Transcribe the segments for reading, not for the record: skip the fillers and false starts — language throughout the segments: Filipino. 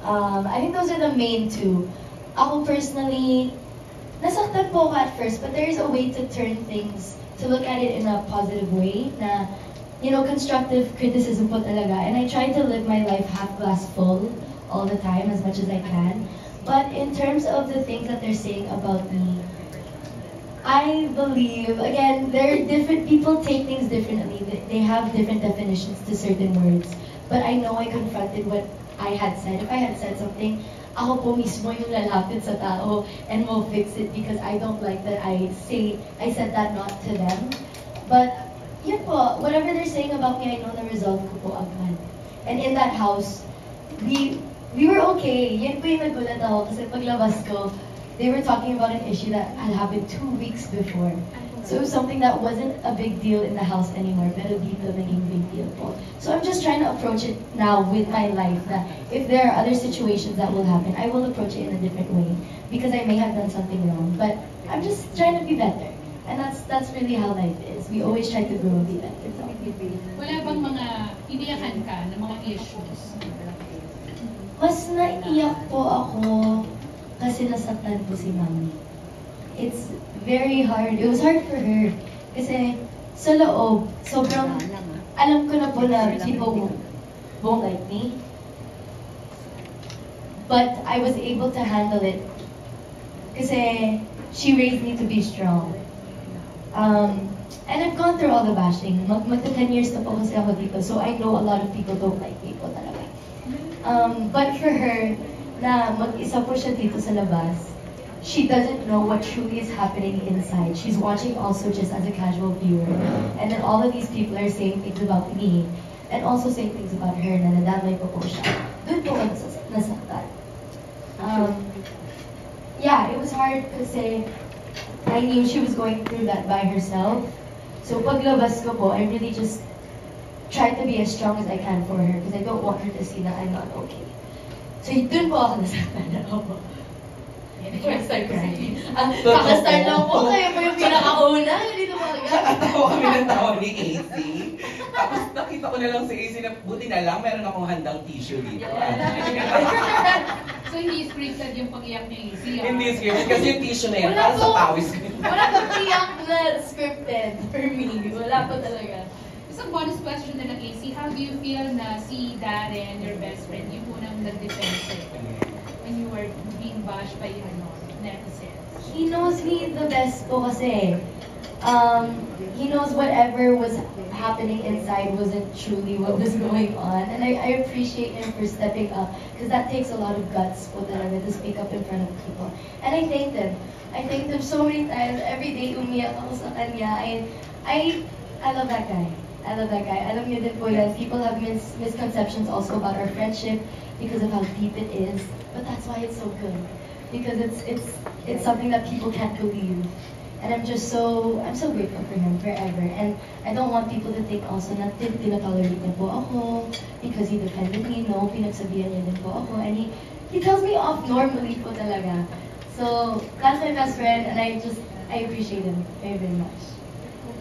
I think those are the main two. Ako personally, nasaktan po ako at first, but there is a way to turn things, to look at it in a positive way, na, you know, constructive criticism po talaga. And I try to live my life half glass full all the time, as much as I can. But in terms of the things that they're saying about me, I believe, again, there are different, people take things differently. They have different definitions to certain words. But I know I confronted what I had said. If I had said something, ako po mismo yung lalapit sa tao and will fix it because I don't like that I said that not to them. But yun po, whatever they're saying about me, I know na resolve ko po agad. And in that house, we were okay. Yun po yung nagulat ako kasi paglabas ko, they were talking about an issue that had happened 2 weeks before. So it was something that wasn't a big deal in the house anymore, pero dito naging big deal po. So I'm just trying to approach it now with my life, that if there are other situations that will happen, I will approach it in a different way, because I may have done something wrong, but I'm just trying to be better. And that's really how life is. We always try to grow and be better. So. Wala bang mga iniyakan ka ng mga issues? Mas naiyak po ako kasi nasaktan po si Mami. It's very hard. It was hard for her. Kasi sa loob, sobrang alam ko na po na people won't like me. But I was able to handle it. Kasi she raised me to be strong. And I've gone through all the bashing. Magta 10 years na po kasi ako dito. So I know a lot of people don't like me po talaga. But for her, na mag-isa po siya dito sa labas, she doesn't know what truly is happening inside. She's watching also just as a casual viewer. And then all of these people are saying things about me, and also saying things about her, na nadamay po po siya. Doon po ako nasaktan. Yeah, it was hard kasi I knew she was going through that by herself. So paglabas ko po, I really just tried to be as strong as I can for her because I don't want her to see that I'm not okay. So dun po ako nasaktan na ako. Before I start crying. Kakastart lang po, kayo po yung pinakauna. Hindi na mga Nakatawa kami ng tawa ni AC. Tapos nakita ko na lang si AC na buti na lang meron akong handang tissue dito. So hindi scripted yung pag-iyak ni AC? Hindi scripted kasi yung tissue na yan para sa pawis. Wala po iyak na scripted for me. Wala po talaga. Isang bonus question na lang, AC, how do you feel na si Darren, your best friend, yung unang nag-defense when you were being bashed by netizens? He knows me the best po kasi. He knows whatever was happening inside wasn't truly what was going on. And I appreciate him for stepping up because that takes a lot of guts po talaga to speak up in front of people. And I thanked him. I thanked him so many times. Every day umiyak ako sa kanya. I love that guy. I love that guy. Alam niyo din po yan, people have misconceptions also about our friendship because of how deep it is. But that's why it's so good. Because it's something that people can't believe. And I'm so grateful for him forever. And I don't want people to think also na tinatolerate niya po ako because he defended me. No, pinagsabihan niya din po ako. And he tells me off normally po talaga. So that's my best friend, and I appreciate him very, very much.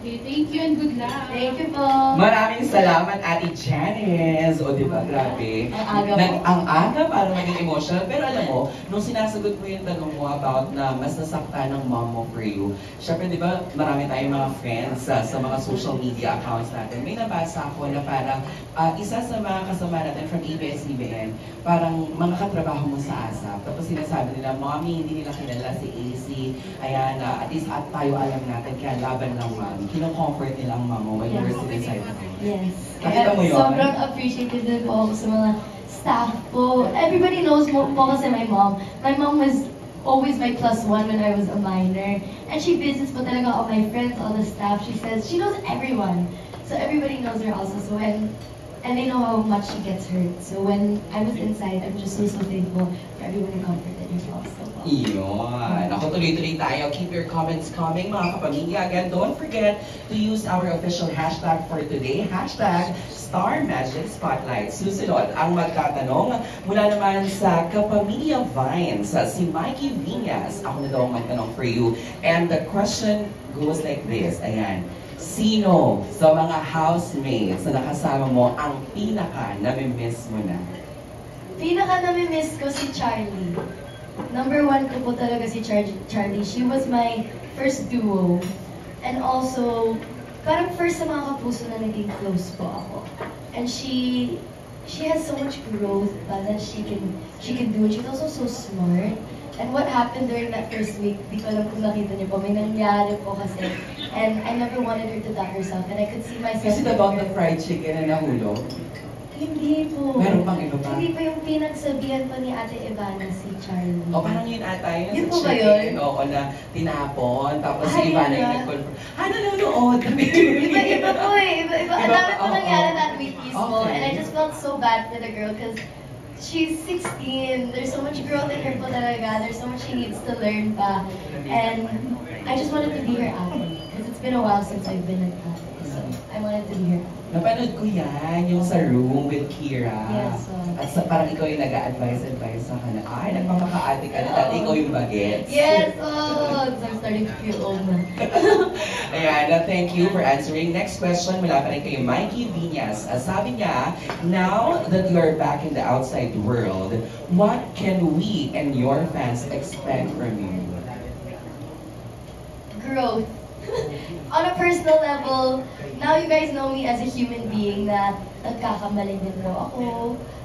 Okay, thank you and good luck. Thank you po. Maraming salamat, Ate Janice. O, di ba, grabe. Ang aga para maging emotional. Pero alam mo, nung sinasagot mo yung tanong mo about na mas nasaktan ng mom mo for you, syempre, di ba, marami tayong mga friends sa mga social media accounts natin. May nabasa ako na parang isa sa mga kasama natin from ABS-CBN, parang mga katrabaho mo sa ASAP. Tapos sinasabi nila, Mommy, hindi nila kilala si AC. Ayan, at least tayo alam natin, kaya laban lang, Mommy. Kino-comfort nila ang mama when you were sitting inside the house. Yes. Nakita mo yun? Sobrang appreciative din po ako sa mga staff po. Everybody knows po kasi my mom. My mom was always my +1 when I was a minor. And she visits po talaga all my friends, all the staff. She says, she knows everyone. So everybody knows her also. So and they know how much she gets hurt. So when I was inside, I'm just so thankful for everyone who comforted her also. Iyon. Ako, tuloy-tuloy tayo. Keep your comments coming, mga kapamilya. Again, don't forget to use our official hashtag for today. Hashtag Star Magic Spotlight. Susunod ang magtatanong mula naman sa Kapamilya Vines, si Mikey Viñas. Ako na daw ang magtanong for you. And the question goes like this. Ayan. Sino sa mga housemates na nakasama mo ang pinaka-namimiss mo na? Pinaka nami-miss ko si Charlie. Number one ko po talaga si Charlie. She was my first duo. And also, parang first sa mga kapuso na naging close po ako. And she has so much growth that she can do. And she's also so smart. And what happened during that first week, di ko alam kung nakita niyo po, may nangyari po kasi. And I never wanted her to doubt herself. And I could see myself. Is it about the fried chicken na nahulog? Hindi po. Meron pang iba pa? Hindi po yung pinagsabihan po ni Ate Ivana si Charlie. O parang yun ata yun. Yun sa po ba chicken, yun? Oo, na tinapon. Tapos Ay, si Ivana yun yung ba? nag-confirm. Nanonood. Iba po eh. Iba. Ang dami po Oo. nangyari that week mismo. Okay. And I just felt so bad for the girl because she's 16. There's so much growth in her po talaga. There's so much she needs to learn pa. And I just wanted to be her ate. Because it's been a while since I've been an ate. So I wanted to be her ate. Napanood ko yan, yung sa room with Kira. Yes, At parang ikaw yung nag-a-advise sa kanya. Ay, nagpapaka-ate ka na. Dati ikaw yung bagets. Yes! Oh! I'm starting to feel old na. Ayan, thank you for answering. Next question mula pa rin kay Mikey Viñas. Sabi niya, now that you're back in the outside world, what can we and your fans expect from you? Growth. On a personal level, now you guys know me as a human being na nagkakamali din po ako,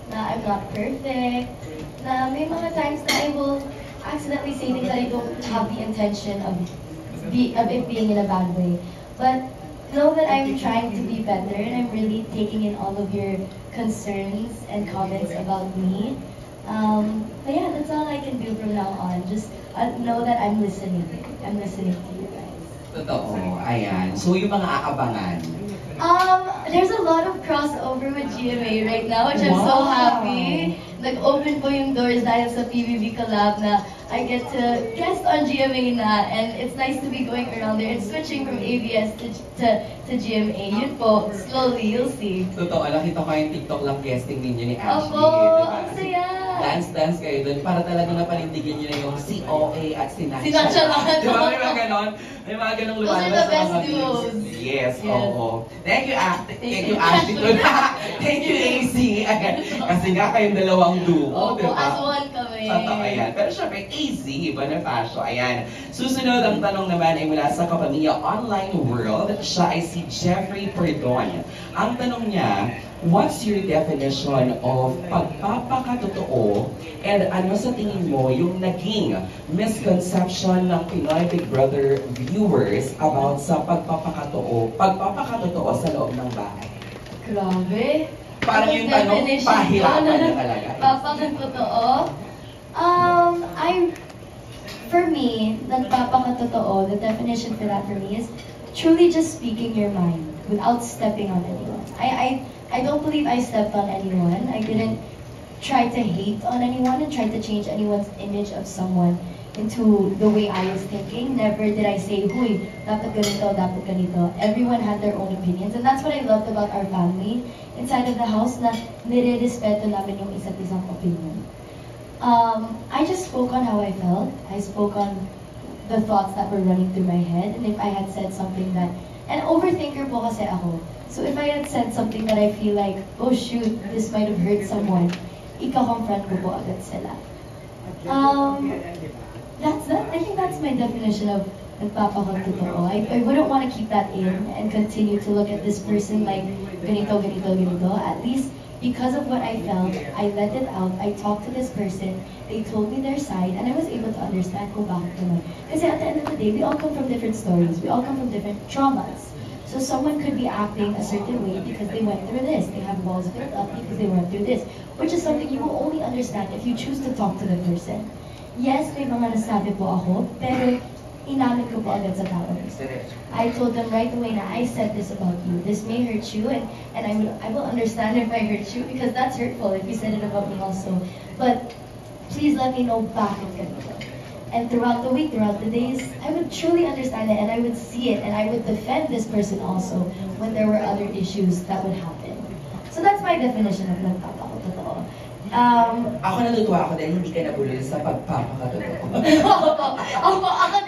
na I'm not perfect, na may mga times na I will accidentally say things that I don't have the intention of it being in a bad way. But know that I'm trying to be better and I'm really taking in all of your concerns and comments about me. But yeah, that's all I can do from now on. Just know that I'm listening. I'm listening to you guys. Totoo, ayan. So yung mga aabangan. There's a lot of crossover with GMA right now, which I'm so happy. Nag-open po yung doors dahil sa PBB collab na I get to guest on GMA na, and it's nice to be going around there and switching from ABS to GMA. Yun po, slowly, you'll see. Totoo, nakita ko yung TikTok lang guesting ninyo ni Ashley. Opo, diba? ang saya. Dance kayo doon para talagang napanindigan nyo na yung COA at Sinatcha. Sinatcha lang. Di ba may mga ganon? May mga ganong Those are lumalabas the sa best mga duos. videos. Yes, Yes. oo. Thank you, Ashley. Thank you, AC. Kasi nga kayong dalawang duo, Opo, di ba? as one kami. Totoo yan. Pero syempre, AZ, Bonifacio. Ayan. Susunod ang tanong naman ay mula sa Kapamilya Online World. Siya ay si Jeffrey Perdon. Ang tanong niya, what's your definition of pagpapakatotoo and ano sa tingin mo yung naging misconception ng Pinoy Big Brother viewers about sa pagpapakatotoo sa loob ng bahay? Grabe. Parang yung tanong, pahirapan na talaga. Papakatotoo? For me, nagpapakatotoo, the definition for that for me is truly just speaking your mind without stepping on anyone. I don't believe I stepped on anyone. I didn't try to hate on anyone and try to change anyone's image of someone into the way I was thinking. Never did I say, huy, dapat ganito, dapat ganito. Everyone had their own opinions. And that's what I loved about our family inside of the house, na nire-respeto namin yung isa't isang opinion. I just spoke on how I felt. I spoke on the thoughts that were running through my head. And if I had said something that, and overthinker po kasi ako. So if I had said something that I feel like, oh shoot, this might have hurt someone, ika-confront ko po agad sila. I think that's my definition of nagpapakatotoo. I wouldn't want to keep that in and continue to look at this person like ganito, ganito, ganito. At least because of what I felt, I let it out. I talked to this person. They told me their side, and I was able to understand kung bakit naman. Kasi at the end of the day, we all come from different stories. We all come from different traumas. So someone could be acting a certain way because they went through this. They have walls built up because they went through this. Which is something you will only understand if you choose to talk to the person. Yes, may mga nasabi po ako, pero inamin ko po agad sa tao. I told them right away na I said this about you. This may hurt you, and I will understand if I hurt you because that's hurtful if you said it about me also. But please let me know bakit ganito. And throughout the week, throughout the days, I would truly understand it and I would see it and I would defend this person also when there were other issues that would happen. So that's my definition of nagpapakatotoo. Ako natutuwa ako dahil hindi ka nabulol sa pagpapakatotoo. Ako din.